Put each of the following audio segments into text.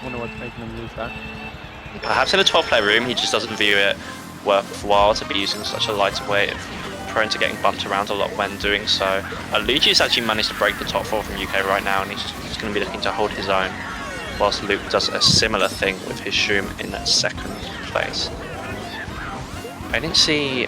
Wonder what's making him lose that. Perhaps in a 12-player room, he just doesn't view it worthwhile to be using such a lighter weight, prone to getting bumped around a lot when doing so. Luigi's actually managed to break the top 4 from UK right now, and he's going to be looking to hold his own, whilst Luke does a similar thing with his Shroom in second place. I didn't see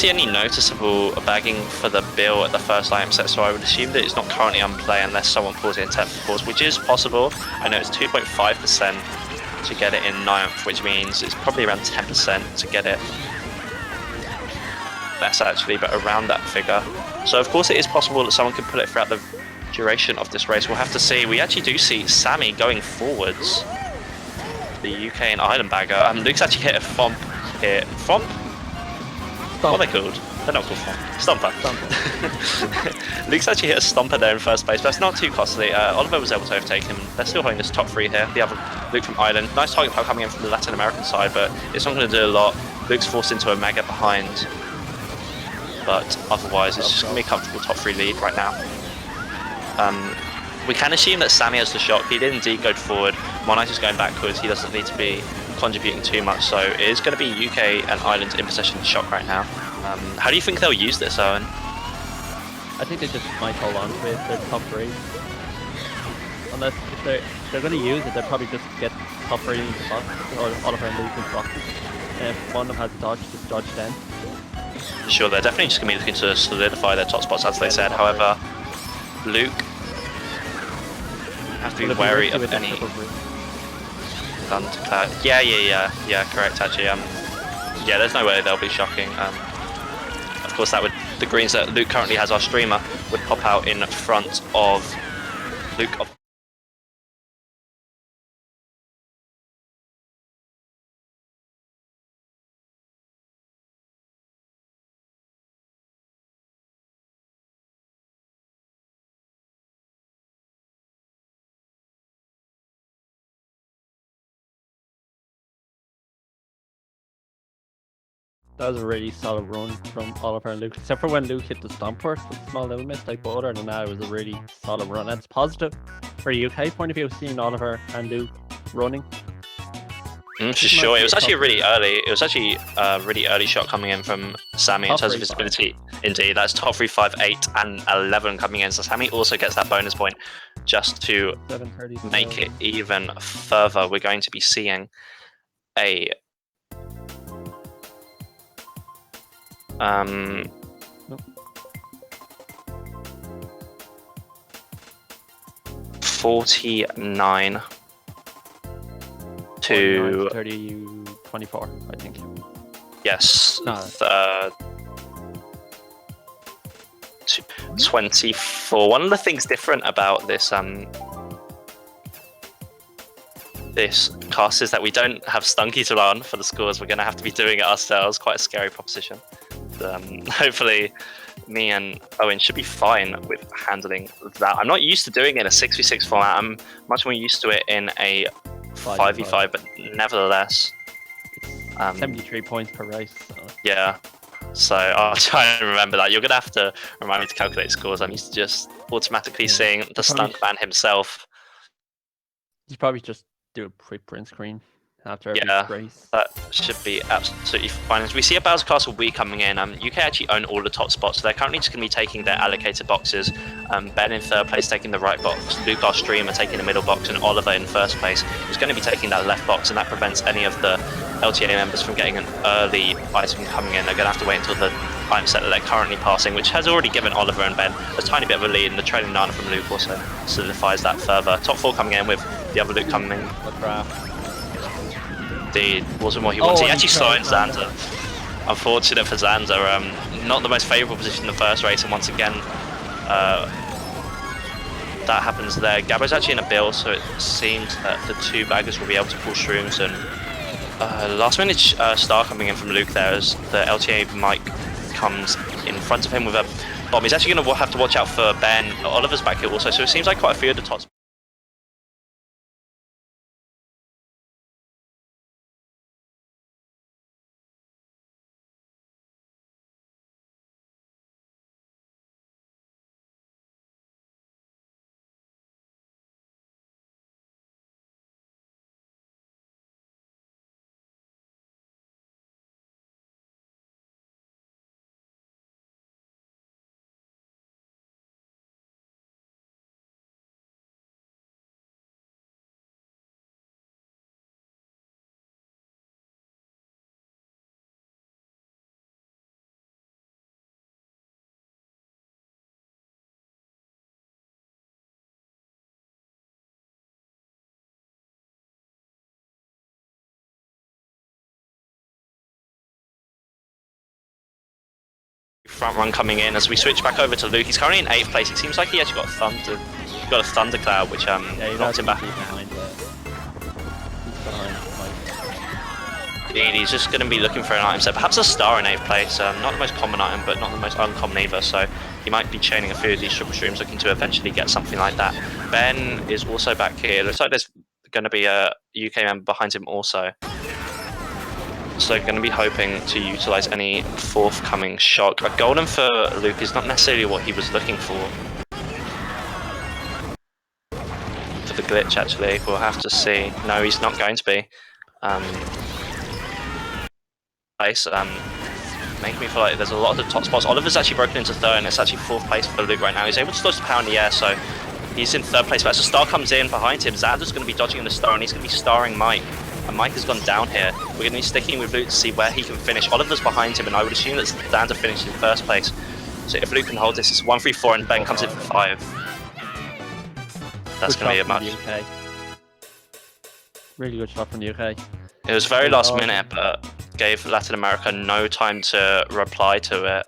any noticeable bagging for the bill at the first item set, so I would assume that it's not currently on play unless someone pulls it in 10th course, which is possible. I know it's 2.5% to get it in 9th, which means it's probably around 10% to get it less actually, but around that figure. So of course it is possible that someone could pull it throughout the duration of this race. We'll have to see. We actually do see Sammy going forwards, the UK and Ireland bagger. Luke's actually hit a Fomp here. Fomp? What are they called? They're not called Fomp. Stomper. Luke's actually hit a Stomper there in first place, but that's not too costly. Oliver was able to overtake him. They're still holding this top 3 here. The other Luke from Ireland. Nice target power coming in from the Latin American side, but it's not going to do a lot. Luke's forced into a mega behind, but otherwise it's just going to be a comfortable top 3 lead right now. We can assume that Sammy has the shock. He did indeed go forward. Monite is going backwards. He doesn't need to be contributing too much, so it is going to be UK and Ireland in possession of the shock right now. How do you think they'll use this, Owen? I think they just might hold on to it. They're top 3. Unless if they're going to use it, they'll probably just get top 3 in the box, or Oliver and Luke in the box. And if one of them has dodge, just dodge then. Sure, they're definitely just going to be looking to solidify their top spots, as they said. However, Luke have to be wary of any gun to cloud. Yeah, correct, actually. Yeah, there's no way they'll be shocking. Of course, that would, the greens that Luke currently has, our streamer, would pop out in front of Luke. That was a really solid run from Oliver and Luke, except for when Luke hit the Stomper, a small little mistake, but other than that, it was a really solid run. And it's positive for a UK point of view, seeing Oliver and Luke running. Sure, it was actually really early. It was actually a really early shot coming in from Sammy in terms of visibility. Indeed, that's top 3, 5, 8, and 11 coming in. So Sammy also gets that bonus point just to make it even further. We're going to be seeing a 49 to 24, I think. Yes. 24. One of the things different about this this cast is that we don't have Stunky to run for the scores. We're going to have to be doing it ourselves. Quite a scary proposition. Hopefully me and Owen should be fine with handling that. I'm not used to doing it in a 6v6 format. I'm much more used to it in a 5v5, but nevertheless. 73 points per race. So. Yeah. So I'll try and remember that. You're going to have to remind me to calculate scores. I'm used to just automatically seeing the stunt man himself. You probably just do a quick print screen after every race. That should be absolutely fine. As we see a Bowser Castle Wii coming in, UK actually own all the top spots, so they're currently just going to be taking their allocated boxes. Ben in third place taking the right box, Luke our streamer taking the middle box, and Oliver in first place is going to be taking that left box, and that prevents any of the LTA members from getting an early item coming in. They're going to have to wait until the item set that they're currently passing, which has already given Oliver and Ben a tiny bit of a lead, and the trailing Nana from Luke also solidifies that further. Top 4 coming in with the other Luke coming in. Indeed, wasn't what he wanted. He actually slowed Xander. Unfortunate for Xander. Not the most favourable position in the first race, and once again, that happens there. Gabbo's actually in a bill, so it seems that the 2 baggers will be able to pull Shrooms, and last minute star coming in from Luke there as the LTA Mike comes in front of him with a bomb. He's actually going to have to watch out for Ben. Oliver's back here also, so it seems like quite a few of the top front run coming in as we switch back over to Luke. He's currently in 8th place. It seems like he actually got a thundercloud, which Yeah, knocked him back. Behind, he's behind Mike. Indeed, he's just going to be looking for an item set. Perhaps a star in 8th place. Not the most common item, but not the most uncommon either. So he might be chaining a few of these triple streams, looking to eventually get something like that. Ben is also back here. Looks like there's going to be a UK member behind him also. So going to be hoping to utilize any forthcoming shock. A golden for Luke is not necessarily what he was looking for. For the glitch, actually, we'll have to see. No, he's not going to be. Making me feel like there's a lot of the top spots. Oliver's actually broken into 3rd, and it's actually 4th place for Luke right now. He's able to dodge the power in the air, so he's in 3rd place. But as the star comes in behind him, Xander's going to be dodging in the star, and he's going to be starring Mike. And Mike has gone down here. We're going to be sticking with Luke to see where he can finish. Oliver's behind him, and I would assume that Xander finished in 1st place. So if Luke can hold this, it's 1-3-4, and Ben comes in for 5. That's going to be a match. Really good shot from the UK. It was very last minute, but gave Latin America no time to reply to it.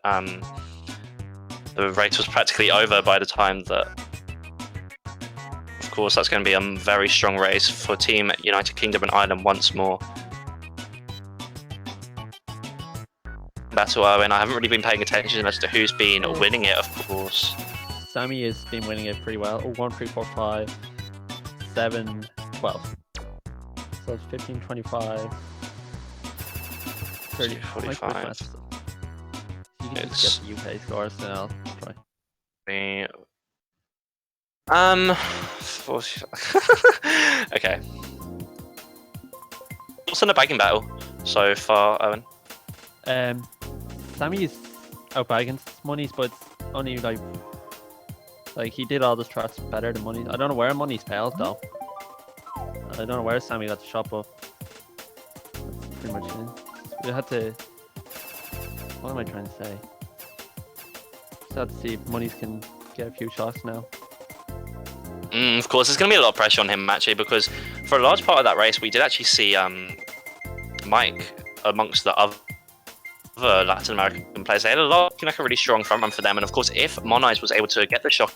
The race was practically over by the time that... Of course, that's going to be a very strong race for Team United Kingdom and Ireland once more. Battle Owen, I haven't really been paying attention as to who's been winning it, of course. Sammy has been winning it pretty well. 1, 3, 4, 5, 7, 12. So it's 15, 25, 30, 45. You can just get the UK scores, then I'll try. 40. Okay. What's in the bagging battle so far, Owen? Sammy is outbagging Monies, but it's only like he did all the tracks better than Monies. I don't know where Monies failed though. I don't know where Sammy got the shot, but that's pretty much it. We had to. What am I trying to say? Just have to see if Monies can get a few shots now. Of course, there's going to be a lot of pressure on him actually, because for a large part of that race, we did actually see Mike amongst the other Latin American players. They had looking like a really strong front run for them, and of course, if Moniz was able to get the shot,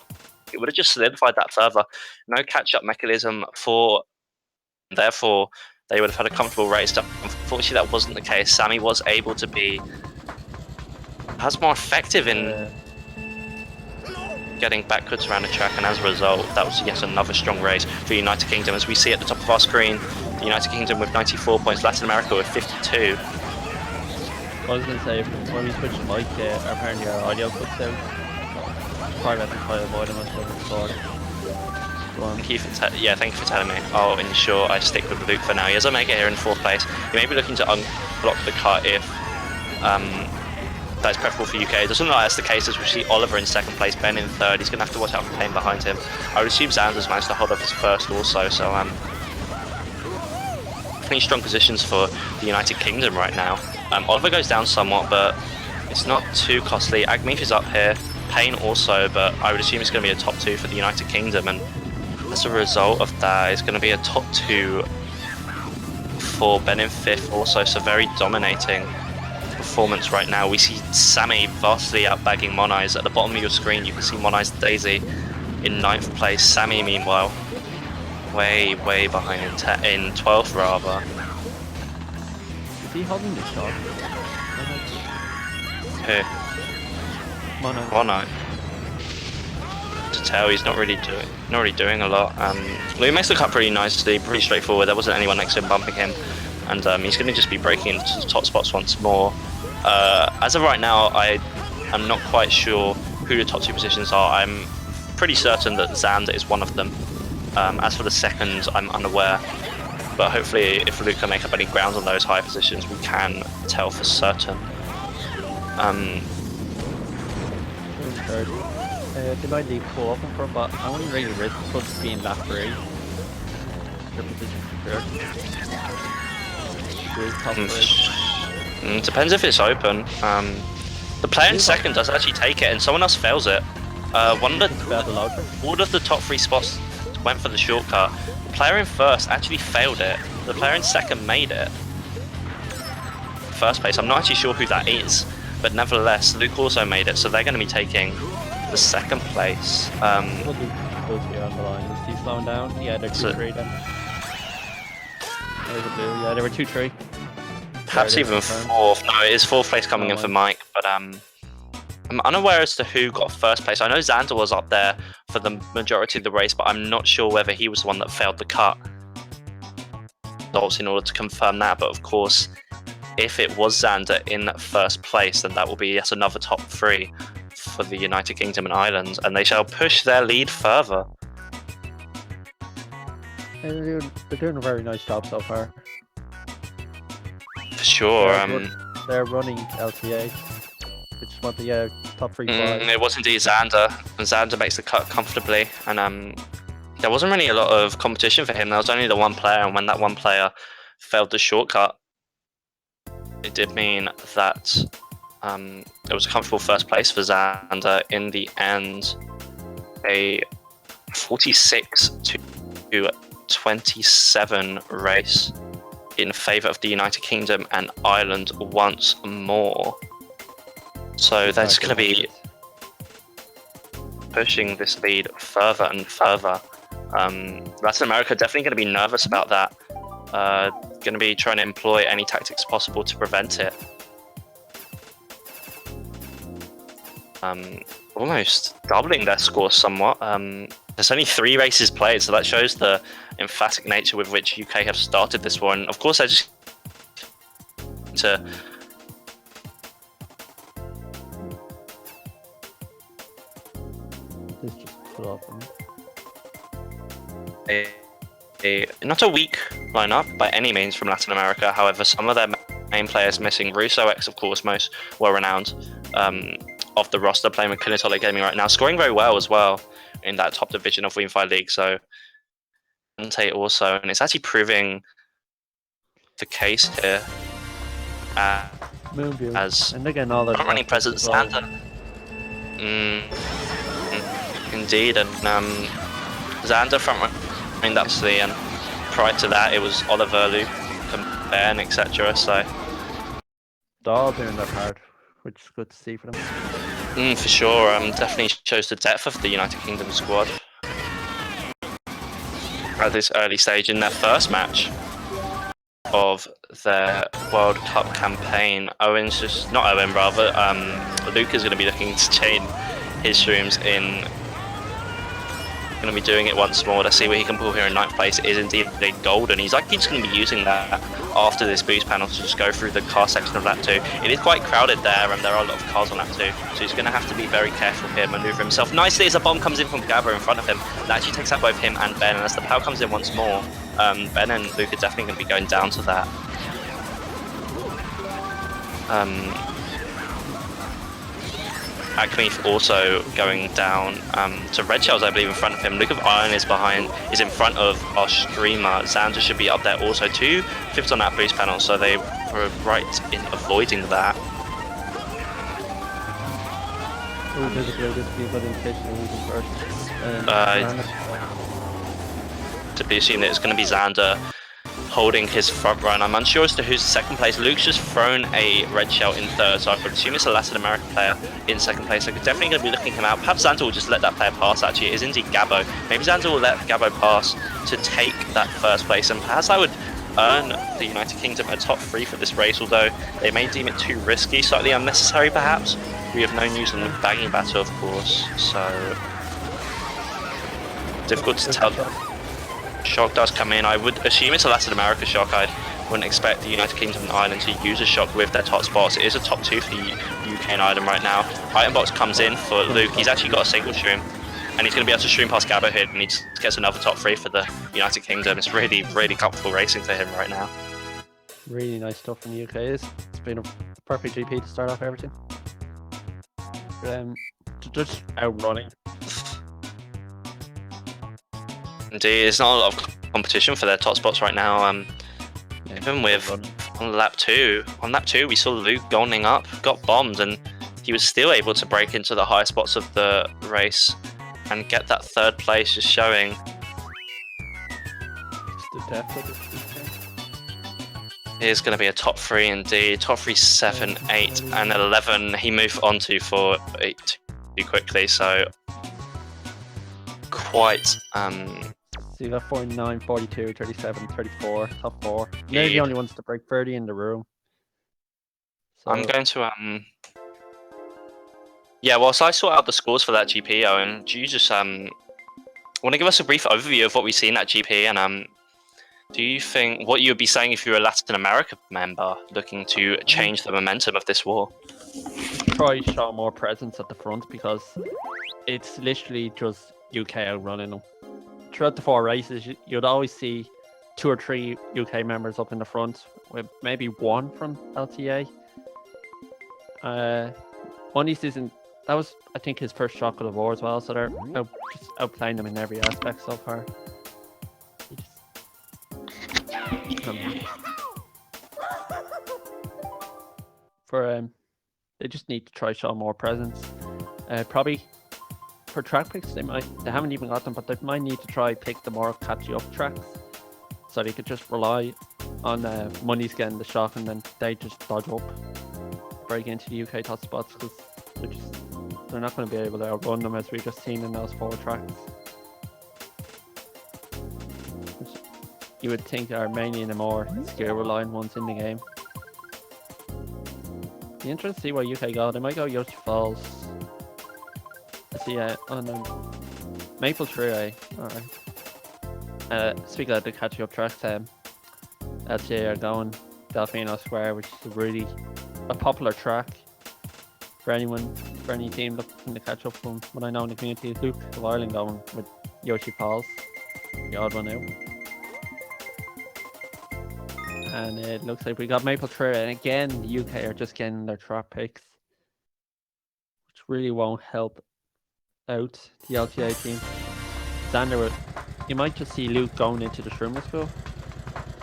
it would have just solidified that further. No catch-up mechanism for. Therefore, they would have had a comfortable race. Unfortunately, that wasn't the case. Sammy was able to be perhaps more effective in getting backwards around the track, and as a result, that was yet another strong race for the United Kingdom. As we see at the top of our screen, the United Kingdom with 94 points, Latin America with 52. I was going to say, when we switched mic, apparently our audio cuts out. Sorry about the fire avoid, I must have recorded. Thank you for telling me. I'll ensure I stick with Luke for now. He has Omega here in 4th place. He may be looking to unblock the cut if that's preferable for UK. It doesn't look like that's the case, as we see Oliver in 2nd place, Ben in 3rd. He's going to have to watch out for Payne behind him. I would assume Xander's managed to hold up his 1st also, so definitely strong positions for the United Kingdom right now. Oliver goes down somewhat, but it's not too costly. Agmeef is up here, Payne also, but I would assume it's going to be a top 2 for the United Kingdom, and as a result of that, it's going to be a top 2 for Ben in 5th also, so very dominating performance right now. We see Sammy vastly outbagging Moniz. At the bottom of your screen, you can see Moniz Daisy in 9th place. Sammy, meanwhile, way behind in 12th rather. Is he holding the shot? Who? Mono. To tell, he's not really doing a lot. Lou makes the cut pretty nicely, pretty straightforward. There wasn't anyone next to him bumping him, and he's going to just be breaking into the top spots once more. As of right now, I am not quite sure who the top 2 positions are. I'm pretty certain that Xander is one of them. As for the second, I'm unaware. But hopefully, if Luke can make up any ground on those high positions, we can tell for certain. They might leave 4 open for him, but I wouldn't really risk Puds being lap 3. Their position for Depends if it's open. The player in 2nd does actually take it, and someone else fails it. All of the top 3 spots went for the shortcut. The player in 1st actually failed it. The player in 2nd made it. 1st place. I'm not actually sure who that is. but nevertheless, Luke also made it, so they're going to be taking the second place. What Luke goes here on the line? Is he slowing down? Yeah, they're 2-3 then. There's a blue. Yeah, they were 2-3. Perhaps even fourth. No, it is fourth place coming in for Mike, but I'm unaware as to who got first place. I know Xander was up there for the majority of the race, but I'm not sure whether he was the one that failed the cut results in order to confirm that. But of course, if it was Xander in first place, then that will be yet another top 3 for the United Kingdom and Ireland, and they shall push their lead further. They're doing a very nice job so far. For sure. They're running LTA, which is what the top 3 flies. It was indeed Xander, and Xander makes the cut comfortably. And there wasn't really a lot of competition for him. There was only the one player, and when that one player failed the shortcut, it did mean that it was a comfortable first place for Xander. In the end, a 46-27 race in favour of the United Kingdom and Ireland once more. So they're just going to be pushing this lead further and further. Latin America definitely going to be nervous about that. Going to be trying to employ any tactics possible to prevent it. Almost doubling their score somewhat. There's only 3 races played, so that shows the emphatic nature with which UK have started this one. Of course, they're just to This just put off them. Not a weak lineup by any means from Latin America. However, some of their main players missing. Russo X, of course, most well-renowned of the roster, playing with Kinetolic Gaming right now, scoring very well as well in that top division of Unified League. So Tate also, and it's actually proving the case here. As and again, all the running presence Xander. Indeed, and Xander front running that obviously, and prior to that it was Oliver, Luke, Ben, etc. So they're all doing their part, which is good to see for them. For sure, definitely shows the depth of the United Kingdom squad at this early stage in their first match of their World Cup campaign. Luke is going to be looking to chain his shrooms in. Going to be doing it once more. Let's see what he can pull here in 9th place. It is indeed a golden. He's just going to be using that after this boost panel to just go through the car section of lap 2. It is quite crowded there, and there are a lot of cars on lap 2, so he's going to have to be very careful here, maneuver himself nicely as a bomb comes in from Gabbo in front of him. That actually takes out both him and Ben, and as the power comes in once more, Ben and Luke are definitely going to be going down to that. Acme also going down to Red Shells, I believe, in front of him. Luke of Iron is in front of our streamer. Xander should be up there also. 2 fifths on that boost panel, so they were right in avoiding that. There's a good good indication who's first. To be assumed that it's going to be Xander holding his front run. I'm unsure as to who's second place. Luke's just thrown a red shell in 3rd, so I would assume it's a Latin American player in 2nd place. So definitely going to be looking him out. Perhaps Xander will just let that player pass, actually. It is indeed Gabbo. Maybe Xander will let Gabbo pass to take that 1st place, and perhaps that would earn the United Kingdom a top 3 for this race, although they may deem it too risky, slightly unnecessary perhaps. We have no news on the bagging battle, of course, so difficult to tell. Shock does come in. I would assume it's a Latin America shock. I wouldn't expect the United Kingdom and Ireland to use a shock with their top spots. It is a top 2 for UK and Ireland right now. Item box comes in for Luke. He's actually got a single shroom, and he's going to be able to shroom past Gabbo here, and he just gets another top 3 for the United Kingdom. It's really, really comfortable racing for him right now. Really nice stuff from the UK. It's been a perfect GP to start off everything. Just outrunning. Indeed, there's not a lot of competition for their top spots right now. Even with on lap 2, we saw Luke going up, got bombed, and he was still able to break into the higher spots of the race and get that 3rd place, just showing the depth of Here's going to be a top 3 indeed. Top 3, 7, 8, and 11. He moved on to for 8 too quickly, so quite. So you got 49, 42, 37, 34, top 4. They're the only ones to break 30 in the room. So I'm going to yeah, whilst I sort out the scores for that GP, Owen, do you just want to give us a brief overview of what we see in that GP, and do you think what you would be saying if you were a Latin America member looking to change the momentum of this war? try to show more presence at the front, because it's literally just UK outrunning them. Throughout the 4 races, you'd always see 2 or 3 UK members up in the front, with maybe 1 from LTA. Moniz isn't. That was, I think, his first shock of the war as well, so they're just outplaying them in every aspect so far. They just need to try show more presence. Probably for track picks, they haven't even got them, but they might need to try pick the more catchy up tracks, so they could just rely on Moniz getting the shock, and then they just dodge up, break into the UK top spots, because they're not going to be able to outrun them, as we've just seen in those 4 tracks. Which you would think are mainly in the more skill reliant ones in the game. Be interesting to see what UK go. They might go Yoshi Falls. I see on Maple Tree. Alright. Speaking of the catching up tracks, LTA are going Delfino Square, which is a popular track for any team looking to catch up from what I know in the community. Luke of Ireland going with Yoshi Falls, the odd one out. And it looks like we got Maple Tree, and again the UK are just getting their trap picks, which really won't help out the LTA team. Xander, you might just see Luke going into the Shroomer School,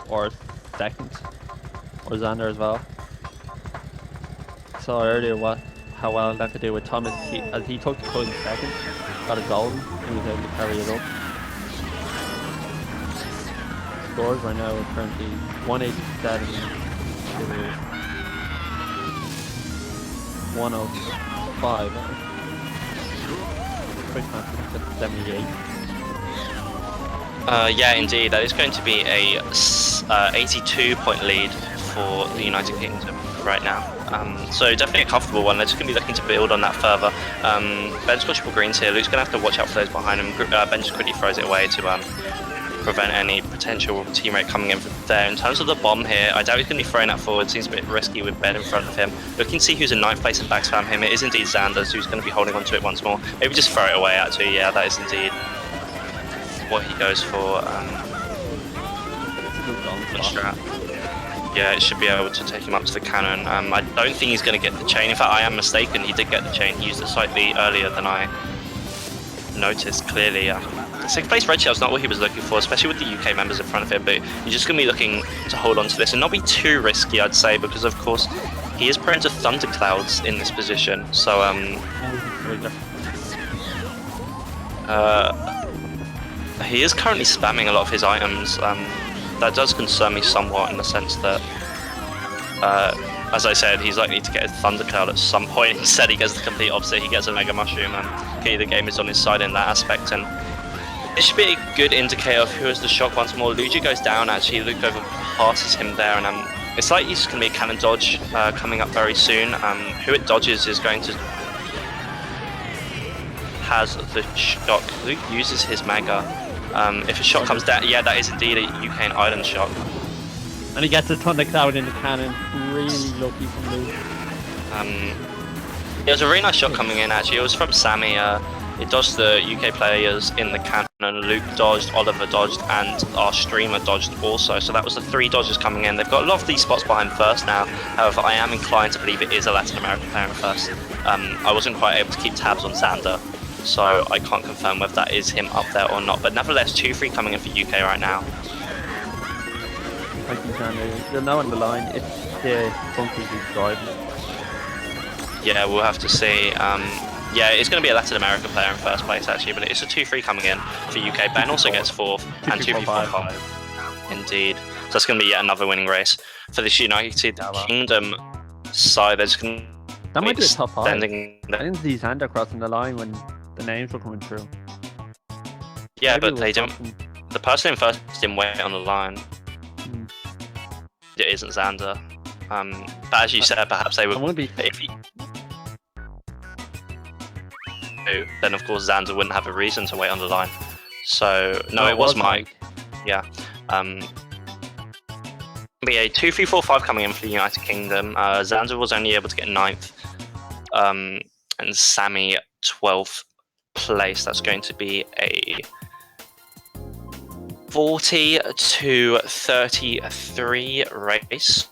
or second, or Xander as well. Saw earlier how well that could do with Thomas, as he took the cut in second, got a golden, and he was able to carry it up. Scores right now are currently 187 to 105. Quick match at 78. Yeah, indeed. That is going to be a 82-point lead for the United Kingdom right now. So definitely a comfortable one. They're just going to be looking to build on that further. Ben's got triple greens here. Luke's going to have to watch out for those behind him. Ben just quickly throws it away to prevent any potential teammate coming in from there. In terms of the bomb here, I doubt he's going to be throwing that forward. Seems a bit risky with Ben in front of him. Looking to see who's in 9th place and backspam him. It is indeed Xanders who's going to be holding onto it once more. Maybe just throw it away actually. Yeah, that is indeed what he goes for. Yeah, it should be able to take him up to the cannon. I don't think he's going to get the chain. In fact, I am mistaken. He did get the chain. He used it slightly earlier than I noticed clearly. 6th place red shell is not what he was looking for, especially with the UK members in front of him, but he's just going to be looking to hold on to this and not be too risky, I'd say, because of course he is prone to thunderclouds in this position. So he is currently spamming a lot of his items. That does concern me somewhat in the sense that as I said, he's likely to get a thundercloud at some point. Instead he gets the complete opposite. He gets a mega mushroom, and okay, the game is on his side in that aspect, and it should be a good indicator of who has the shock once more. Luigi goes down actually, Luke over passes him there, and it's likely it's going to be a cannon dodge coming up very soon. Who it dodges is going to has the shock. Luke uses his mega. If a shot comes down, yeah, that is indeed a UK and Ireland shock. And he gets a thundercloud in the cannon. Really lucky from Luke. It was a really nice shot coming in actually. It was from Sammy. It dodged the UK players in the cannon. Luke dodged, Oliver dodged, and our streamer dodged also. So that was the 3 dodges coming in. They've got a lot of these spots behind first now. However, I am inclined to believe it is a Latin American player in first. I wasn't quite able to keep tabs on Xander, so I can't confirm whether that is him up there or not. But nevertheless, 2-3 coming in for UK right now. Thank you, Xander. You're now on the line if the funky is driving. Yeah, we'll have to see. Yeah, it's going to be a Latin American player in first place actually, but it's a 2-3 coming in for UK. Ben also gets 4th and 2-4-5. Indeed. So that's going to be yet another winning race for this United Yeah, well. Kingdom side. There's going to That might be a top 5. I extending the- didn't see Xander crossing the line when the names were coming through. Yeah, Maybe but it was they didn't. something- The person in first didn't wait on the line. Hmm. It isn't Xander. But as you said, perhaps they I would. won't be. If he, then of course Xander wouldn't have a reason to wait on the line. So no, it was Mike. Yeah. Be a 2, 3, 4, 5 coming in for the United Kingdom. Xander was only able to get 9th, and Sammy 12th place. That's going to be a 40 to 33 race.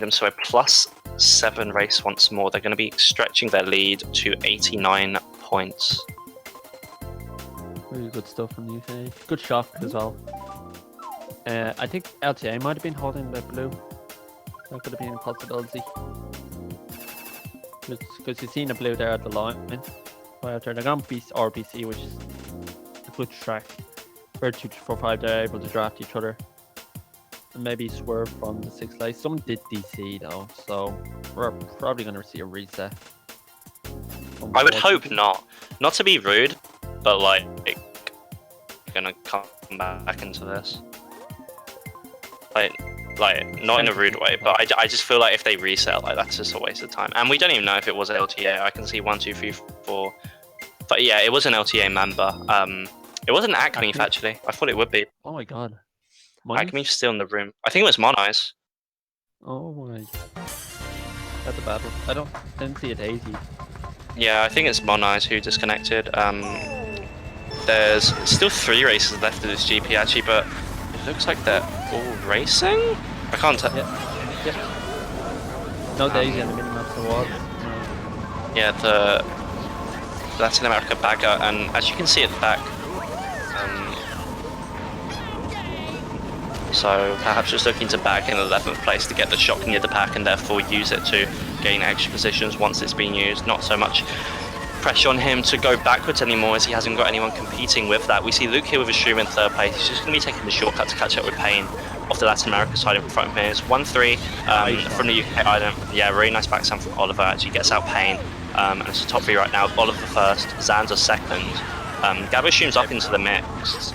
So a +7 race once more. They're going to be stretching their lead to 89 points. Really good stuff from the UK. Good shot as well. I think LTA might have been holding the blue. That could have been a possibility. Because you've seen the blue there at the line. Right out there. They're going to beat RBC, which is a good track. Where 2, 4, 5 they're able to draft each other. And maybe swerve from the 6th place. Some did DC though, so we're probably going to see a reset. I would hope not. Not to be rude, but like, gonna come back into this. Like not in a rude way, but I just feel like if they reset, like that's just a waste of time. And we don't even know if it was LTA. I can see 1, 2, 3, 4. But yeah, it was an LTA member. It wasn't Acme actually. I thought it would be. Oh my god. Acme's still in the room. I think it was Moneyes. Oh my. That's a battle. I didn't see it 80. Yeah, I think it's Moneyes who disconnected. There's still 3 races left of this GP actually, but it looks like they're all racing? I can't tell. Yeah. No Daisy on the minimap there was. No. Yeah, the Latin America bagger, and as you can see at the back, so perhaps just looking to back in 11th place to get the shot near the pack and therefore use it to gain extra positions once it's been used. Not so much pressure on him to go backwards anymore as he hasn't got anyone competing with that. We see Luke here with a stream in 3rd place. He's just going to be taking the shortcut to catch up with Payne off the Latin America side in front of him. It's 1-3 from the UK island. Yeah, really nice backstand from Oliver. Actually gets out Payne. And it's a top 3 right now. Oliver first, Xander second. Gabo streams up into the mix.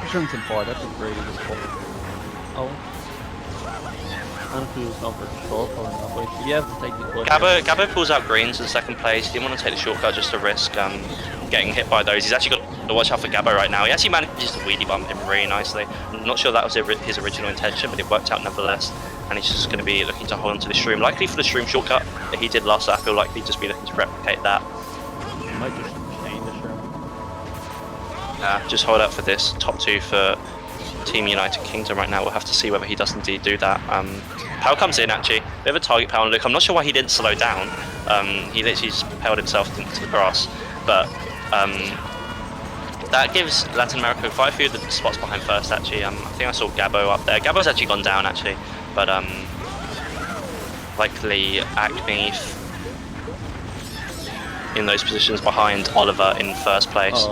Shrimpton 4, that's a really good score. Oh. I don't know if he was over the short or not, but if you have to take the good. Gabo pulls out greens in 2nd place. He didn't want to take the shortcut just to risk getting hit by those. He's actually got to watch out for Gabo right now. He actually manages to wheelie bump him really nicely. I'm not sure that was his original intention, but it worked out nevertheless. And he's just going to be looking to hold on to the stream. Likely for the stream shortcut that he did last, I feel like he'd just be looking to replicate that. He might just change the stream. Just hold out for this top 2 for Team United Kingdom right now. We'll have to see whether he does indeed do that. Powell comes in actually, bit of a target Powell look. I'm not sure why he didn't slow down. He literally just propelled himself into the grass. But that gives Latin America quite a few of the spots behind first actually. I think I saw Gabo up there. Gabo's actually gone down actually, but likely Acme in those positions behind Oliver in 1st place.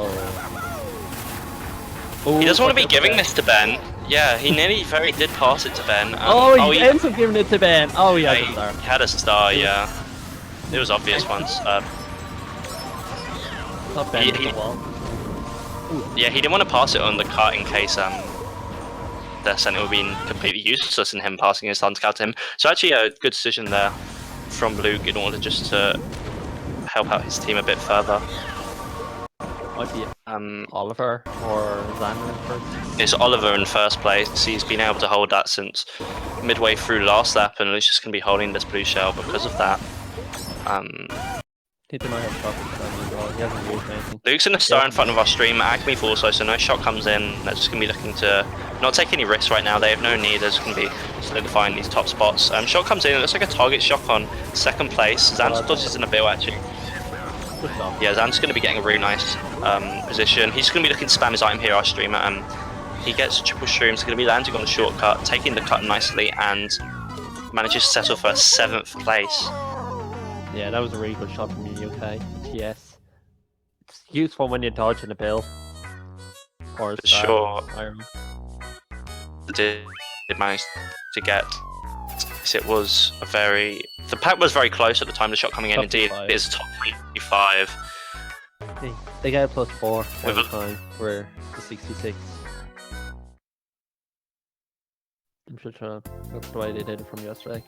Oh, he doesn't want to be giving this to Ben. Yeah, he nearly very did pass it to Ben. He ends up giving it to Ben. Oh, he had a star. He had a star, yeah. It was obvious once. Not Ben hit the wall. Yeah, he didn't want to pass it on the Kart in case their centre would be completely useless in him passing his time to cut him. So actually a good decision there from Luke in order just to help out his team a bit further. Might be Oliver or Xander in first. It's Oliver in 1st place. He's been able to hold that since midway through last lap, and he's just going to be holding this blue shell because of that. I think they might have shot as well. He hasn't used anything. Luke's in the star in front of our stream. Acme also, so no shot comes in. They're just going to be looking to not take any risks right now. They have no need. They're just going to be solidifying these top spots. Shot comes in. It looks like a target shot on 2nd place. Xander dodges in a bit actually. Yeah, Xander's going to be getting a really nice position. He's going to be looking to spam his item here, our streamer. He gets triple streams. He's going to be landing on the shortcut, taking the cut nicely, and manages to settle for 7th place. Yeah, that was a really good shot from the UK. Yes. It's useful when you're dodging a bill. Or a Sure. iron. Did manage to get. It was a very. The pack was very close at the time of the shot coming in. Top Indeed, five. it's top 5. They get a +4 With every a- time for the 66. I'm sure that's the way they did it from yesterday.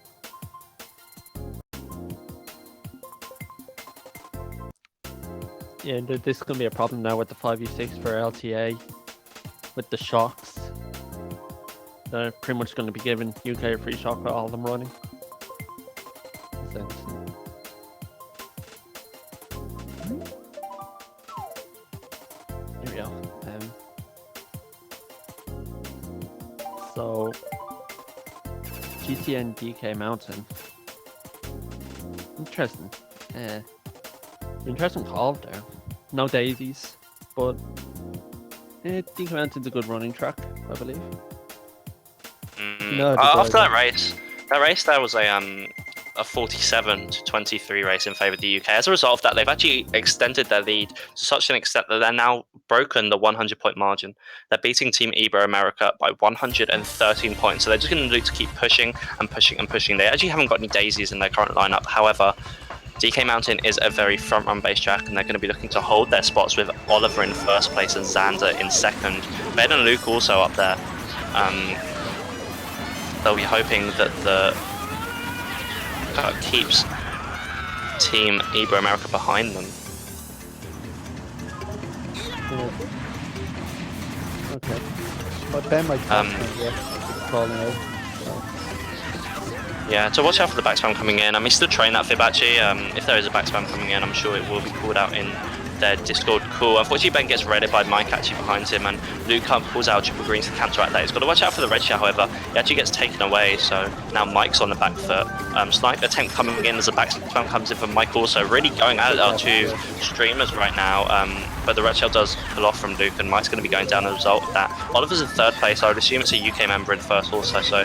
Yeah, this is going to be a problem now with the 5v6 for LTA. With the shocks. They're pretty much going to be giving UK a free shock with all of them running. Here we go. So, GTN DK Mountain. Interesting. Interesting call there. No daisies, but DK Mountain's a good running track, I believe. No, After that race there was a 47-23 race in favour of the UK. As a result of that, they've actually extended their lead to such an extent that they're now broken the 100-point margin. They're beating Team Iberoamerica by 113 points. So they're just going to look to keep pushing and pushing and pushing. They actually haven't got any daisies in their current lineup. However, DK Mountain is a very front-run based track, and they're going to be looking to hold their spots with Oliver in first place and Xander in second. Ben and Luke also up there. They'll be hoping that the keeps Team Iberoamerica behind them. Okay. But Ben might calling out. So. Yeah, so watch out for the backspam coming in. I mean, still train that Fibonacci. If there is a backspam coming in, I'm sure it will be called out in their Discord call. Unfortunately, Ben gets redded by Mike actually behind him, and Luke pulls out triple greens to counteract that. He's got to watch out for the red shell, however. He actually gets taken away, so now Mike's on the back foot. Snipe attempt coming in as a backspam comes in from Mike also. Really going at our two streamers right now, but the red shell does pull off from Luke, and Mike's going to be going down as a result of that. Oliver's in third place. I would assume it's a UK member in first also, so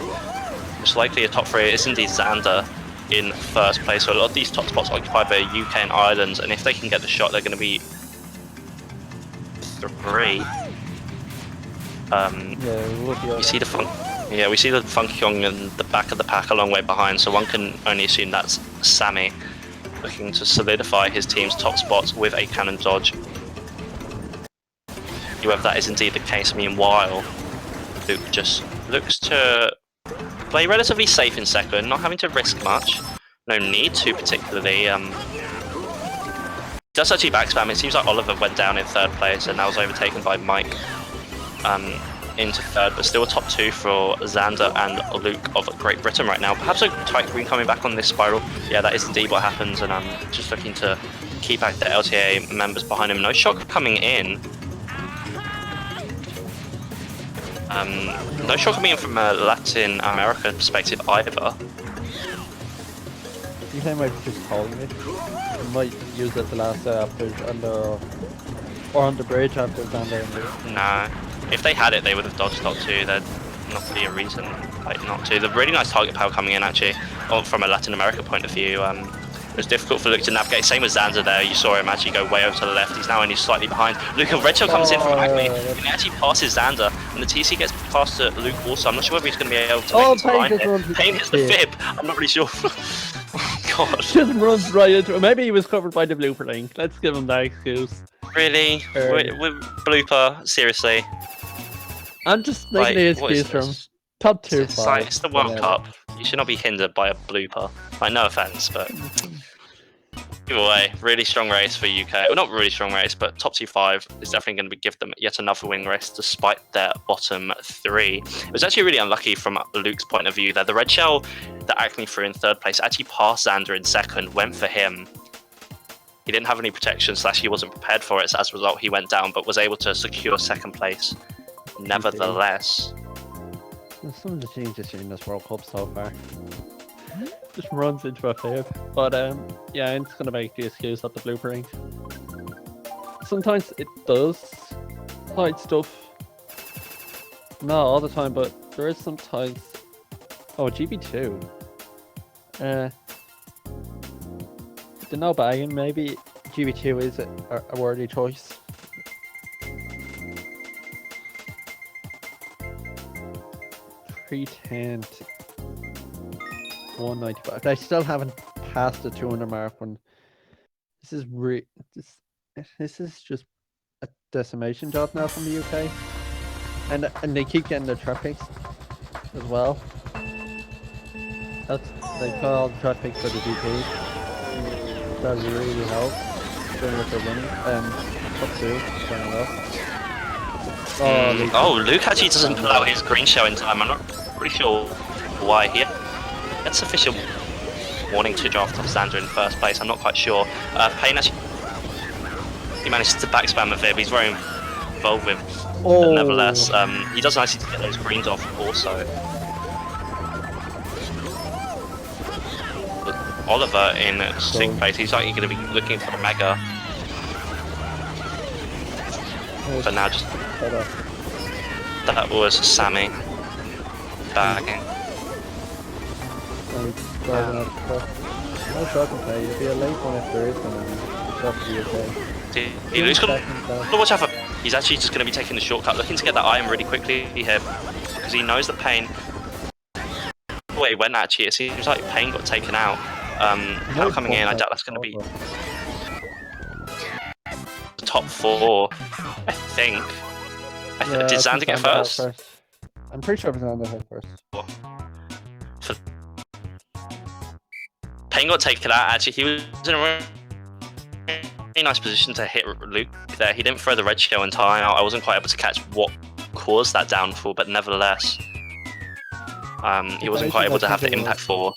most likely a top 3 is indeed Xander in first place. So a lot of these top spots are occupied by UK and Ireland, and if they can get the shot, they're going to be 3. We see the Funky Kong in the back of the pack a long way behind, so one can only assume that's Sammy looking to solidify his team's top spots with a cannon dodge. However, that is indeed the case. Meanwhile, Luke just looks to play relatively safe in second, not having to risk much. No need to particularly. Does actually backspam. It seems like Oliver went down in third place and now was overtaken by Mike into third, but still a top 2 for Xander and Luke of Great Britain right now. Perhaps a tight green coming back on this spiral. Yeah, that is indeed what happens, and I'm just looking to keep out the LTA members behind him. No shock coming in. No shock coming in from a Latin America perspective either. You think I might just calling it. You might use it the last after under or on the bridge after Xander. Nah. If they had it, they would have dodged top 2. There'd not be a reason like not to. The really nice target power coming in actually, from a Latin America point of view. It was difficult for Luke to navigate. Same with Xander there. You saw him actually go way over to the left. He's now only slightly behind. Luke, red shell comes in from Acme, and he actually passes Xander. And the TC gets past to Luke also. I'm not sure whether he's going to be able to make it to the line here. Payne hits the fib. I'm not really sure. Oh, God. Just runs right into it. Maybe he was covered by the blooper link. Let's give him that excuse. Really? We're blooper? Seriously? I'm just making the excuse from top 2. It's the World Cup. You should not be hindered by a blooper. Like, no offense, but either way, really strong race for UK. Well, not really strong race, but top 5 is definitely going to give them yet another win race despite their bottom 3. It was actually really unlucky from Luke's point of view there. The red shell that Acme threw in third place actually passed Xander in second, went for him. He didn't have any protection, / he wasn't prepared for it, so as a result he went down, but was able to secure second place nevertheless. Some of the changes in this World Cup so far just runs into a fib, but yeah, it's gonna make the excuse at the blooper link. Sometimes it does hide stuff, not all the time, but there is sometimes. Oh, GB2. The no bagging, maybe GB2 is a worthy choice. $310 to $195. I still haven't passed the 200 mark. When this is this is just a decimation job now from the UK, and they keep getting their trap picks as well. That's they call the trap picks for the GP. That really helps during what they're running. Up two, turn it off. Oh, Luke actually doesn't pull out his green shell in time. I'm not pretty sure why. He had sufficient warning to draft off Xander in the first place. I'm not quite sure. Payne actually he managed to backspam a Viv. He's very involved with. But nevertheless, he does nicely to get those greens off also. But Oliver in sick place. He's likely going to be looking for the Mega. For now, just that was Sammy bagging. No shot can play. It'll be a late one if there is one. Shot to be okay. He's going to watch out for. He's actually just going to be taking the shortcut, looking to get that iron really quickly here because he knows the Payne. The way he went actually, it seems like Payne got taken out. Now coming in, I doubt that's going to be the top 4. I think. Did Xander get first? I'm pretty sure Xander hit first. Payne got taken out. Actually, he was in a really nice position to hit Luke there. He didn't throw the red shell in time. I wasn't quite able to catch what caused that downfall, but nevertheless, he wasn't quite able to have the impact for.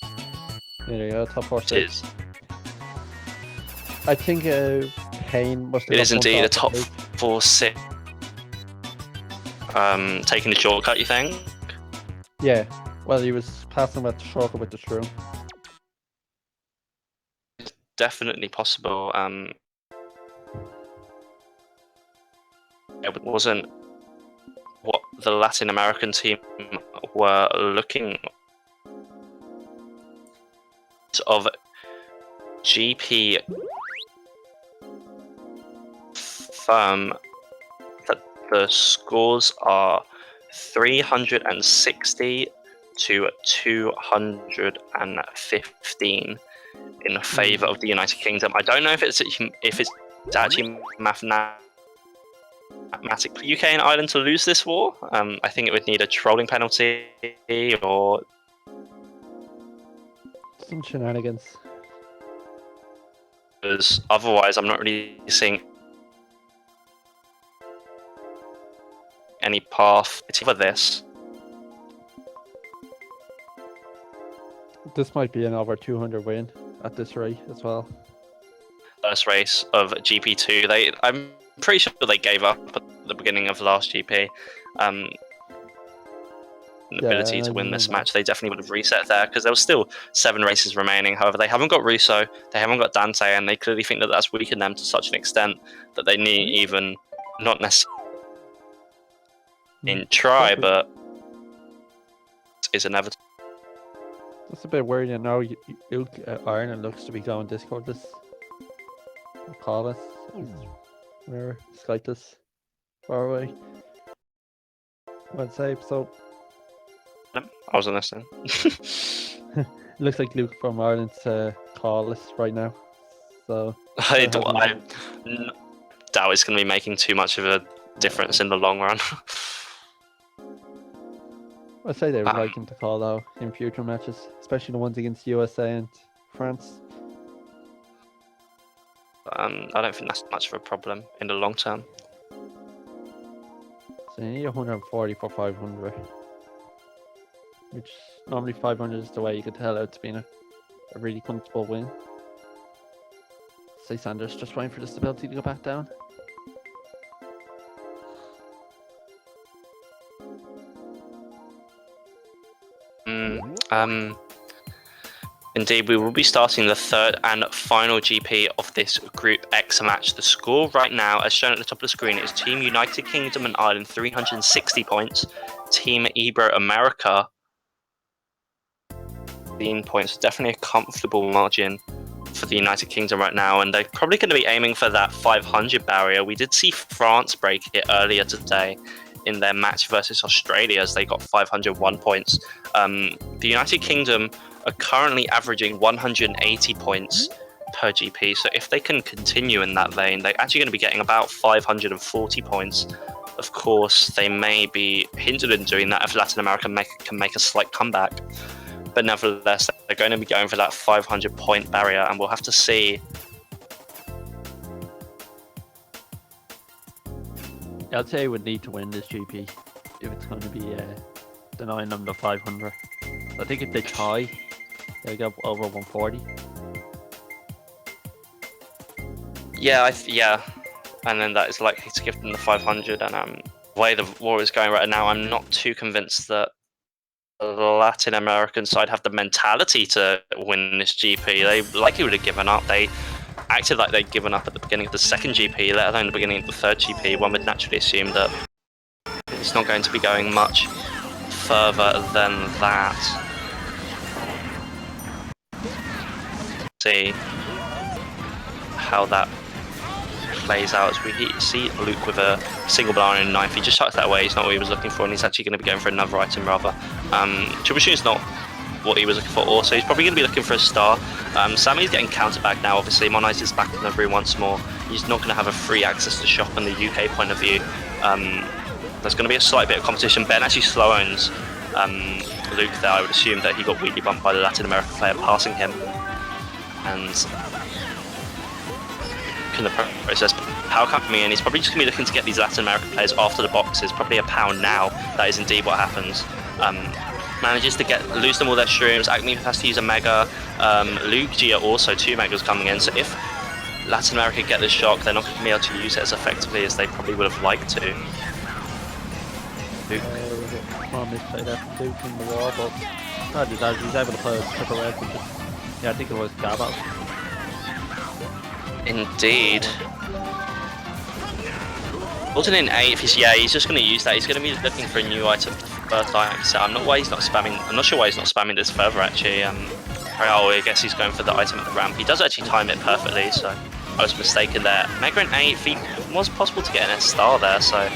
There you go, top 4 six. I think Payne must have. It is indeed a top 4 6. Taking the shortcut, you think? Yeah. Well, he was passing that shortcut with the shroom. Definitely possible. It wasn't what the Latin American team were looking of. GP firm that the scores are 360 to 215 in favour of the United Kingdom. I don't know if it's actually mathematically UK and Ireland to lose this war. I think it would need a trolling penalty or some shenanigans. Because otherwise, I'm not really seeing any path. It's either this. This might be an over 200 win at this rate as well. First race of GP2. I'm pretty sure they gave up at the beginning of last GP. The ability to win this match, they definitely would have reset there because there was still 7 races remaining. However, they haven't got Russo, they haven't got Dante, and they clearly think that that's weakened them to such an extent that they need even not necessarily in try, but it's inevitable. That's a bit worrying now. Ireland looks to be going Discordless, Callus, whatever, Skyteless, far away. I'd say so. I wasn't listening. It looks like Luke from Ireland's Callus right now. So I doubt it's going to be making too much of a difference in the long run. I'd say they would like him to call out in future matches, especially the ones against USA and France. I don't think that's much of a problem in the long term. So you need 140 for 500. Which normally 500 is the way you could tell out to being a really comfortable win. Say Sanders just waiting for the stability to go back down. Indeed, we will be starting the 3rd and final GP of this Group X match. The score right now, as shown at the top of the screen, is Team United Kingdom and Ireland 360 points. Team Iberoamerica 15 points. Definitely a comfortable margin for for the United Kingdom right now, and they're probably going to be aiming for that 500 barrier. We did see France break it earlier today in their match versus Australia as they got 501 points. The United Kingdom are currently averaging 180 points per GP, so if they can continue in that lane, they're actually going to be getting about 540 points. Of course, they may be hindered in doing that if Latin America can make a slight comeback. But nevertheless, they're going to be going for that 500 point barrier, and we'll have to see. I'd say it would need to win this GP if it's going to be denying them the 500. I think if they try, they'll get over 140. Yeah, and then that is likely to give them the 500. And the way the war is going right now, I'm not too convinced that the Latin American side have the mentality to win this GP. They likely would have given up. They acted like they'd given up at the beginning of the second GP, let alone the beginning of the third GP. One would naturally assume that it's not going to be going much further than that. See how that plays out as we see Luke with a single banana and knife. He just tucks that away. He's not what he was looking for, and he's actually going to be going for another item rather. Troubleshooting's not what he was looking for. Also, he's probably going to be looking for a star. Sammy's getting counter back now. Obviously, Monize is back in the room once more. He's not going to have a free access to shop in the UK point of view. There's going to be a slight bit of competition. Ben actually slow owns Luke there. I would assume that he got wheelie bumped by the Latin American player passing him, and in the process, power coming in. He's probably just going to be looking to get these Latin American players after the boxes. Probably a pound now. That is indeed what happens. Manages to lose them all their shrooms. Acme has to use a mega. Luke G are also 2 megas coming in. So if Latin America get this shock, they're not going to be able to use it as effectively as they probably would have liked to. Luke. Well, misplay there from Luke in the wall, but he's able to play a triple red. Yeah, I think it was Gabo. Indeed. Bolton in 8th, he's just going to use that. He's going to be looking for a new item first item. So I'm not sure why he's not spamming this further actually. I guess he's going for the item at the ramp. He does actually time it perfectly, so I was mistaken there. Mega in 8th, it was possible to get an S star there, so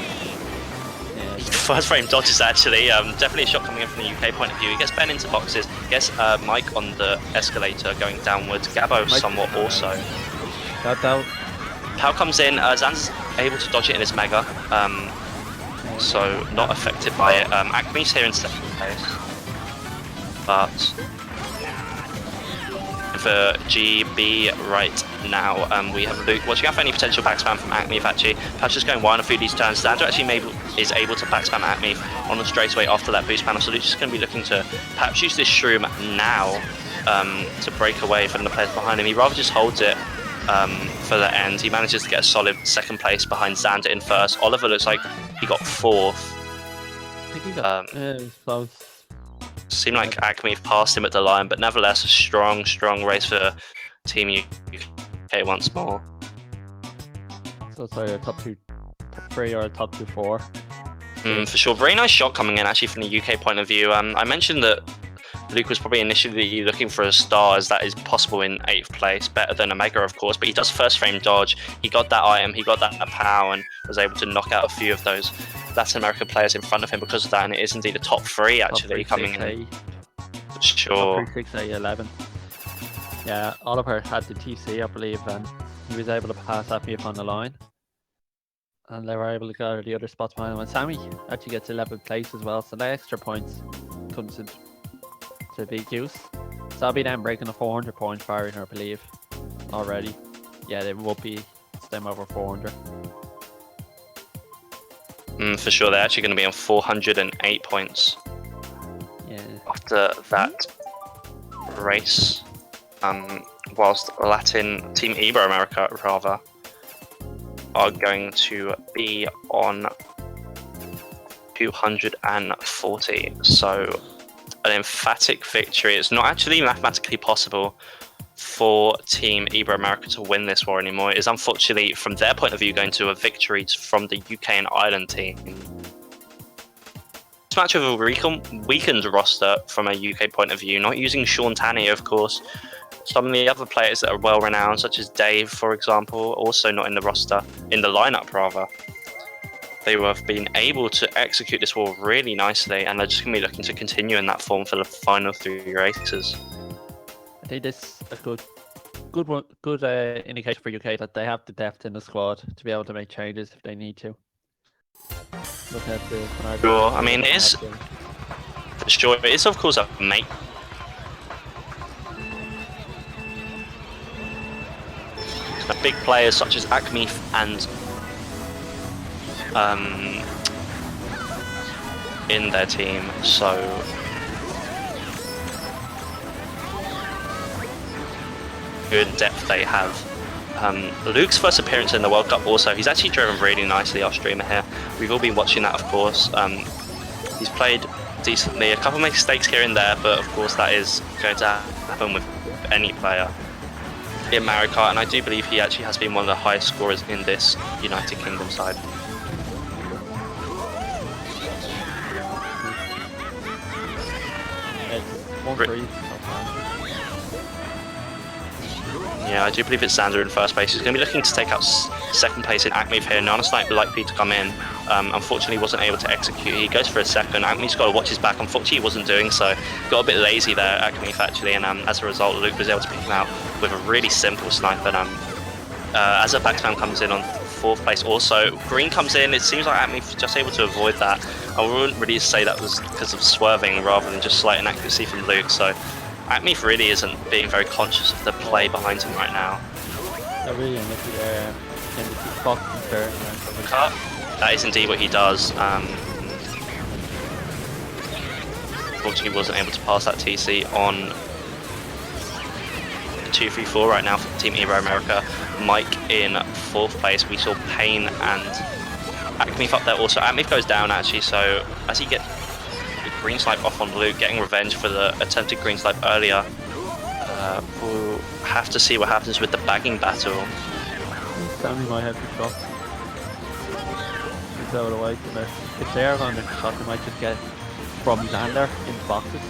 first frame dodges actually. Definitely a shot coming in from the UK point of view. He gets Ben into boxes, gets Mike on the escalator going downwards. Gabo somewhat also. Pow comes in, Zan's able to dodge it in his mega, so not affected by it. Acme's here in second place, but for GB right now, we have Luke watching out for any potential backspam from Acme actually. Pat's just going wild through these turns. Xander actually is able to backspam Acme on the straightaway after that boost panel, so Luke's just going to be looking to perhaps use this shroom now to break away from the players behind him. He rather just holds it for the end. He manages to get a solid second place behind Xander in first. Oliver looks like he got 4th. I think he got it was close. Seemed like Acme passed him at the line, but nevertheless a strong race for Team UK once more. So sorry, a top 3 or a top 2 4. For sure. Very nice shot coming in actually from the UK point of view. I mentioned that Luke was probably initially looking for a star, as that is possible in 8th place, better than a mega of course, but he does first frame dodge. He got that item, he got that pow, and was able to knock out a few of those Latin American players in front of him because of that, and it is indeed a top 3 actually top 3, coming 6, in. Sure. Top 3, 6, 8, 11. Yeah, Oliver had the TC I believe, and he was able to pass Appy upon the line. And they were able to go to the other spots behind him. And Sammy actually gets 11th place as well, so the extra points comes into big use. So I'll be then breaking the 400 points barrier, I believe, already. Yeah, they will be them over 400. For sure, they're actually going to be on 408 points. Yeah. After that race, whilst Latin Team Iberoamerica rather are going to be on 240. So an emphatic victory. It's not actually mathematically possible for Team Iberoamerica to win this war anymore. It is unfortunately, from their point of view, going to a victory from the UK and Ireland team. This match with a weakened roster from a UK point of view, not using Sean Tanney, of course, Some of the other players that are well renowned, such as Dave, for example, also not in the roster, in the lineup rather. They have been able to execute this wall really nicely, and they're just going to be looking to continue in that form for the final 3 races. I think this is a good indication for UK that they have the depth in the squad to be able to make changes if they need to. Look at the. Sure, I mean, it is for sure. It is of course a make. Big players such as Acme and in their team, so good depth they have. Luke's first appearance in the World Cup also, he's actually driven really nicely, our streamer here. We've all been watching that, of course. He's played decently, a couple of mistakes here and there, but of course that is going to happen with any player in Mario Kart, and I do believe he actually has been one of the highest scorers in this United Kingdom side. Yeah, I do believe it's Xander in first place. He's going to be looking to take out second place in Acme here. Nana Snipe likely to come in. Unfortunately, he wasn't able to execute. He goes for a second. Acme's got to watch his back. Unfortunately, he wasn't doing so. Got a bit lazy there, Acme, actually, and as a result, Luke was able to pick him out with a really simple snipe. And as a backspam comes in on fourth place, also green comes in. It seems like Acme's just able to avoid that. I wouldn't really say that was because of swerving rather than just slight inaccuracy from Luke. So Acme really isn't being very conscious of the play behind him right now. I really unlucky there. Kart, that is indeed what he does. Unfortunately, wasn't able to pass that TC on 2-3-4 right now for Team Iberoamerica. Mike in fourth place. We saw Payne and Acme up there also. Acme goes down actually, so as he gets the green snipe off on Luke, getting revenge for the attempted green snipe earlier. We'll have to see what happens with the bagging battle. Sammy might have to shot. He's out of the way. If they're on the shot, they might just get from Xander in boxes.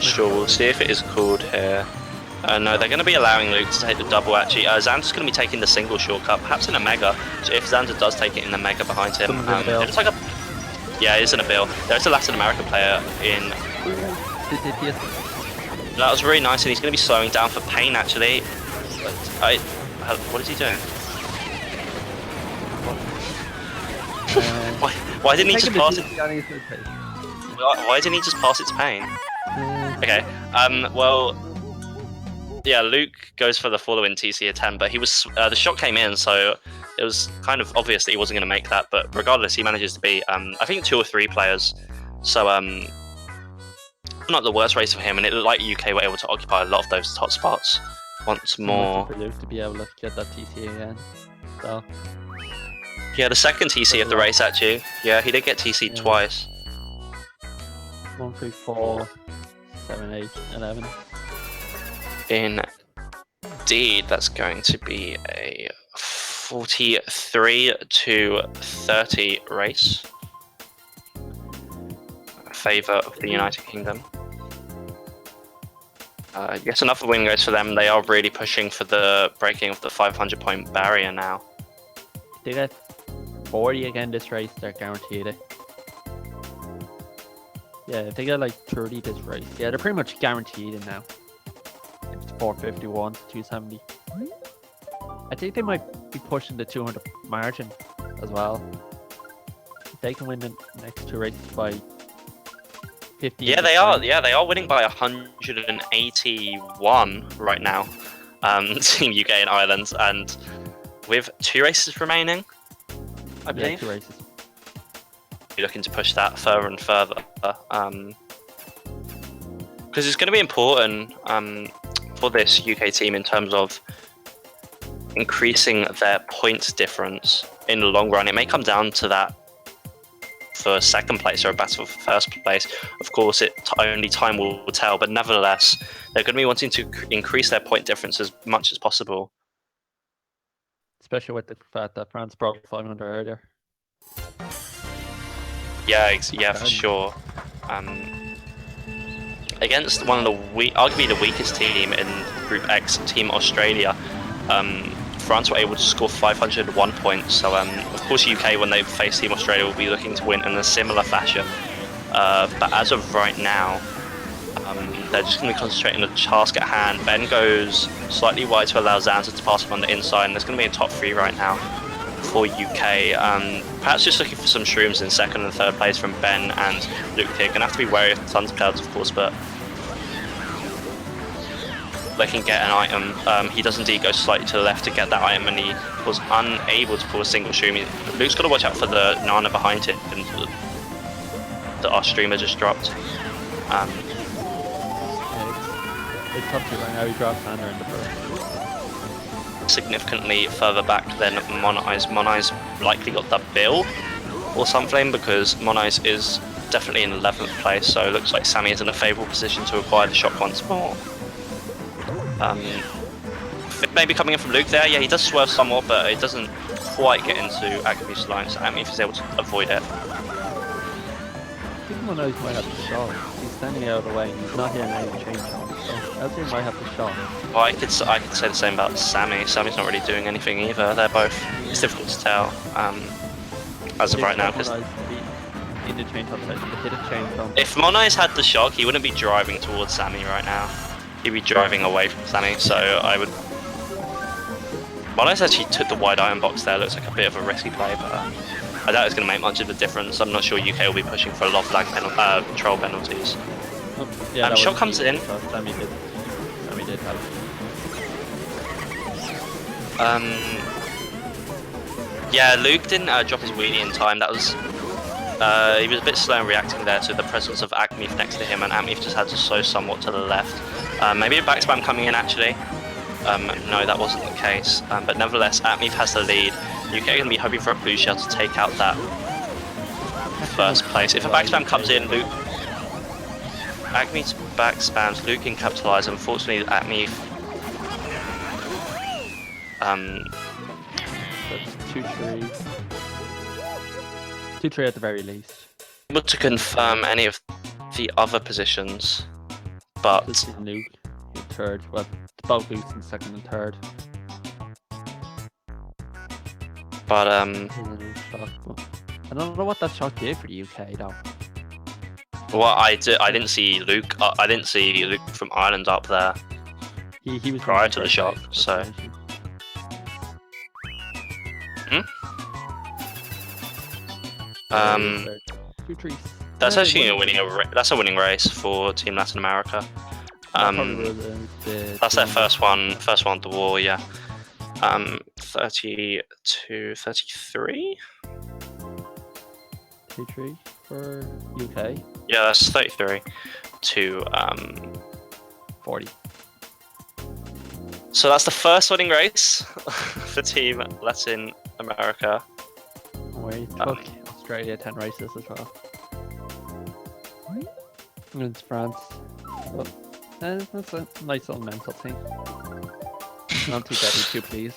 Sure, we'll see if it is called here. No, they're going to be allowing Luke to take the double actually. Xander's going to be taking the single shortcut, perhaps in a mega. So if Xander does take it in the mega behind him, it's like a... Yeah, it is in a bill. There's a Latin American player in... That was really nice, and he's going to be slowing down for Payne actually. But what is he doing? Why didn't he just pass it? Why didn't he just pass it to Payne? Okay. Well, yeah. Luke goes for the following TC attempt, but he was the shot came in, so it was kind of obvious that he wasn't going to make that. But regardless, he manages to beat I think 2 or 3 players. So not the worst race for him, and it looked like UK were able to occupy a lot of those top spots once more. For Luke to be able to get that TC again. So. Yeah, the second TC of the race actually. Yeah, he did get TC twice. 1, 3, 4, 7, 8, 11. Indeed, that's going to be a 43-30 race in favour of the United Kingdom. Yes, another win goes for them. They are really pushing for the breaking of the 500-point barrier now. If they get 40 again this race, they're guaranteed it. Yeah, if they get like 30 this race, yeah, they're pretty much guaranteed it now. It's 451 to 270. I think they might be pushing the 200 margin as well. If they can win the next 2 races by 50. Yeah, they are. Yeah, they are winning by 181 right now. Team UK and Ireland, and with 2 races remaining, I believe. Yeah, 2 races. Looking to push that further and further, because it's going to be important for this UK team in terms of increasing their points difference in the long run. It may come down to that for second place or a battle for first place. Of course, only time will tell, but nevertheless, they're going to be wanting to increase their point difference as much as possible. Especially with the fact that France broke 500 earlier. Yeah, for sure. against one of the arguably the weakest team in Group X, Team Australia. France were able to score 501 points. So of course UK, when they face Team Australia, will be looking to win in a similar fashion. But as of right now, they're just going to be concentrating on the task at hand. Ben goes slightly wide to allow Zanza to pass him on the inside, and there's going to be a top 3 right now for UK. Perhaps just looking for some shrooms in second and third place from Ben and Luke here. Going to have to be wary of the Thunderclouds, of course, but they can get an item. He does indeed go slightly to the left to get that item, and he was unable to pull a single shroom. Luke's got to watch out for the Nana behind him that our streamer just dropped. It's tough to right now. He dropped Sander in the first. Significantly further back than Moneyes. Moneyes likely got the bill or something, because Moneyes is definitely in 11th place, so it looks like Sammy is in a favourable position to acquire the shot once more. Maybe coming in from Luke there. Yeah, he does swerve somewhat, but it doesn't quite get into Akami's line, so Akami is able to avoid it. I think Moneyes might have the shot. He's standing out of the way and he's not getting any change on. So Elsie might have the shot. Well, I could say the same about Sammy. Sammy's not really doing anything either. They're both. It's difficult to tell as of right now. Because if Moneyes had the shock, he wouldn't be driving towards Sammy right now. He'd be driving away from Sammy. So I would. Moneyes actually took the wide iron box there. Looks like a bit of a risky play, but I doubt it's going to make much of a difference. I'm not sure UK will be pushing for a lot of lag troll penalties. Yeah, shot comes in. Sammy did have Yeah, Luke didn't drop his wheelie in time. That was he was a bit slow in reacting there to the presence of Akmif next to him, and Akmif just had to slow somewhat to the left. Maybe a back spam coming in actually. No, that wasn't the case. But nevertheless, Akmif has the lead. UK are going to be hoping for a blue shell to take out that first place. If a back spam comes in, Luke. Akmif's back spams, Luke can capitalise. Unfortunately, Akmif. That's 2-3. 2-3 at the very least. Able to confirm any of the other positions, but this is Luke in third. Well, both Luke's in second and third. But I don't know what that shot did for the UK though. Well, I didn't see Luke. I didn't see Luke from Ireland up there. He was prior to the shot, so. That's actually that's a winning race for Team Latin America. That's their first one at the war, yeah. 32-33. 33 for UK. Yeah, that's 33 to 40. So that's the first winning race for Team Latin America. We took Australia 10 races as well. And it's France. Well, that's a nice little mental thing. Not too pleased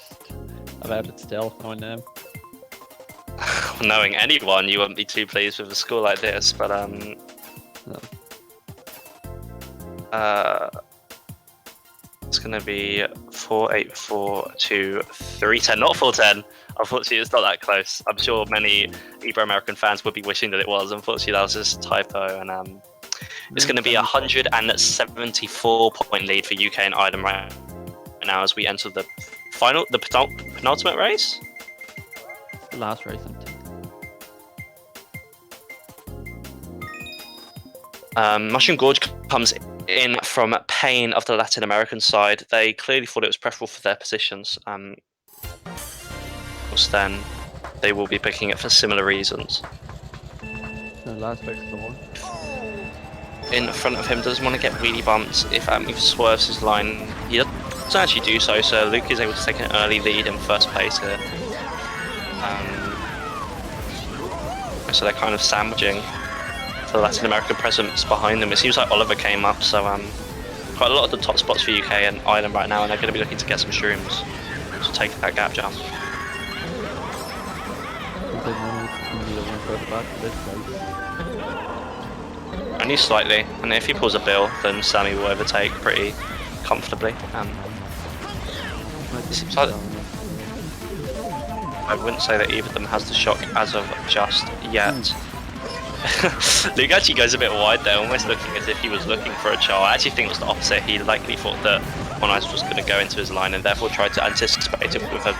about it still, knowing them. Knowing anyone, you wouldn't be too pleased with a score like this, but No. It's gonna be 4-8-4 to 3-10, not 4-10. Unfortunately, it's not that close. I'm sure many Iberoamerican fans would be wishing that it was. Unfortunately, that was just a typo, and it's going to be a 174-point lead for UK and Ireland right now as we enter the penultimate race. The last race, I think. Mushroom Gorge comes in from Pain of the Latin American side. They clearly thought it was preferable for their positions. Of course, then they will be picking it for similar reasons. The last race is the one. In front of him doesn't want to get wheelie bumped. If Akmif swerves his line, he doesn't actually do so. So Luke is able to take an early lead in first place here. So they're kind of sandwiching the Latin American presence behind them. It seems like Oliver came up, so quite a lot of the top spots for UK and Ireland right now, and they're going to be looking to get some shrooms to take that gap jump. Only slightly, and if he pulls a bill, then Sammy will overtake pretty comfortably. Seems like I wouldn't say that either of them has the shock as of just yet. Luke actually goes a bit wide there, almost looking as if he was looking for a char. I actually think it was the opposite. He likely thought that One Ice was going to go into his line and therefore tried to anticipate it with a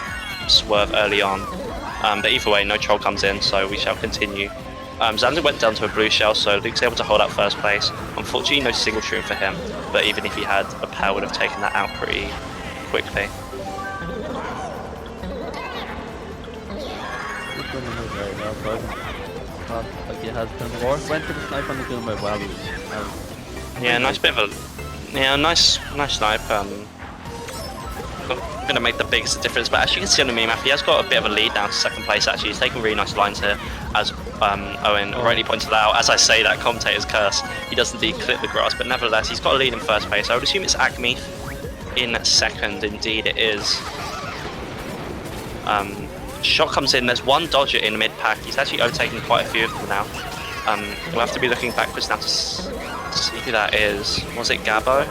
swerve early on. But either way, no troll comes in, so we shall continue. Xander went down to a blue shell, so Luke's able to hold out first place. Unfortunately, no single shroom for him, but even if he had, a pair would have taken that out pretty quickly. Like he has done before. Went for the snipe on the Gilmer well. Yeah, nice bit of a nice snipe. Not going to make the biggest difference, but as you can see on the map, he has got a bit of a lead now to second place. Actually, he's taking really nice lines here, as Owen rightly pointed out. As I say that, commentator's curse. He does indeed clip the grass, but nevertheless, he's got a lead in first place. I would assume it's Acme in second. Indeed, it is. Shot comes in. There's one dodger in mid-pack. He's actually overtaking quite a few of them now. We'll have to be looking backwards now to see who that is. Was it Gabo?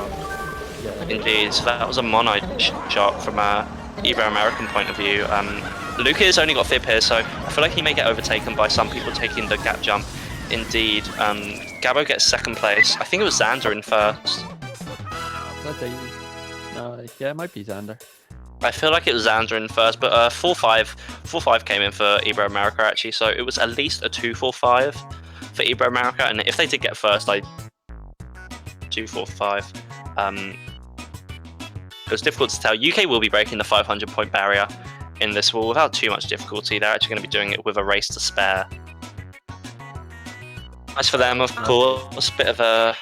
Yeah. Indeed. So that was a mono shot from a Iberoamerican point of view. Luke has only got fib here, so I feel like he may get overtaken by some people taking the gap jump. Indeed. Gabo gets second place. I think it was Xander in first. That's easy. No, yeah, it might be Xander. I feel like it was Xander in first, but 4-5 came in for Iberoamerica actually, so it was at least a 2-4-5 for Iberoamerica, and if they did get first, 2-4-5. It was difficult to tell. UK will be breaking the 500 point barrier in this wall without too much difficulty. They're actually going to be doing it with a race to spare. Nice for them, of course. Bit of a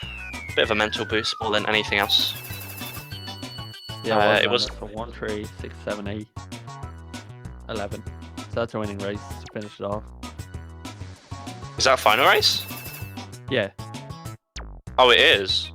mental boost more than anything else. Yeah, it was for 1, 3, 6, 7, 8, 11. So that's a winning race to finish it off. Is that a final race? Yeah. Oh, it is.